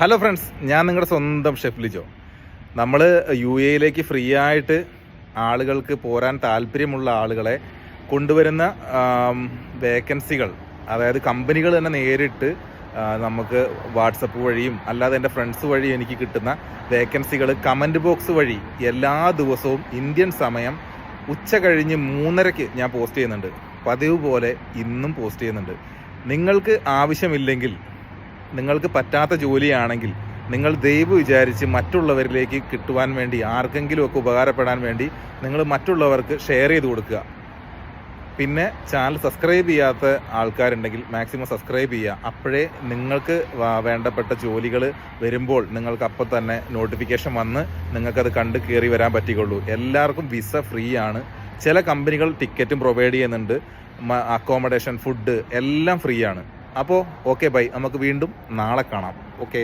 Hello friends, ഞാൻ നിങ്ങളുടെ സ്വന്തം ഷെഫ് ലിജോ. നമ്മൾ UAE ഫ്രീ ആയിട്ട് ആളുകൾക്ക് പോരാൻ താല്പര്യമുള്ള ആളുകളെ കൊണ്ടുവരുന്ന വേക്കൻസികൾ, അതായത് കമ്പനികൾ തന്നെ നേരിട്ട് നമുക്ക് വാട്സപ്പ് വഴിയും അല്ലാതെ എൻ്റെ ഫ്രണ്ട്സ് വഴി എനിക്ക് കിട്ടുന്ന വേക്കൻസികൾ കമൻറ്റ് ബോക്സ് വഴി എല്ലാ ദിവസവും ഇന്ത്യൻ സമയം ഉച്ച കഴിഞ്ഞ് 3:30 ഞാൻ പോസ്റ്റ് ചെയ്യുന്നുണ്ട്. പതിവ് പോലെ ഇന്നും പോസ്റ്റ് ചെയ്യുന്നുണ്ട്. നിങ്ങൾക്ക് ആവശ്യമില്ലെങ്കിൽ, നിങ്ങൾക്ക് പറ്റാത്ത ജോലിയാണെങ്കിൽ നിങ്ങൾ ദയവ് വിചാരിച്ച് മറ്റുള്ളവരിലേക്ക് കിട്ടുവാൻ വേണ്ടി, ആർക്കെങ്കിലുമൊക്കെ ഉപകാരപ്പെടാൻ വേണ്ടി നിങ്ങൾ മറ്റുള്ളവർക്ക് ഷെയർ ചെയ്ത് കൊടുക്കുക. പിന്നെ ചാനൽ സബ്സ്ക്രൈബ് ചെയ്യാത്ത ആൾക്കാരുണ്ടെങ്കിൽ മാക്സിമം സബ്സ്ക്രൈബ് ചെയ്യുക. അപ്പോഴേ നിങ്ങൾക്ക് വേണ്ടപ്പെട്ട ജോലികൾ വരുമ്പോൾ നിങ്ങൾക്ക് അപ്പം തന്നെ നോട്ടിഫിക്കേഷൻ വന്ന് നിങ്ങൾക്കത് കണ്ട് കയറി വരാൻ പറ്റുകയുള്ളൂ. എല്ലാവർക്കും വിസ ഫ്രീ ആണ്. ചില കമ്പനികൾ ടിക്കറ്റും പ്രൊവൈഡ് ചെയ്യുന്നുണ്ട്, അക്കോമഡേഷൻ, ഫുഡ് എല്ലാം ഫ്രീ ആണ്. അപ്പോൾ ഓക്കെ ബൈ, നമുക്ക് വീണ്ടും നാളെ കാണാം. ഓക്കെ.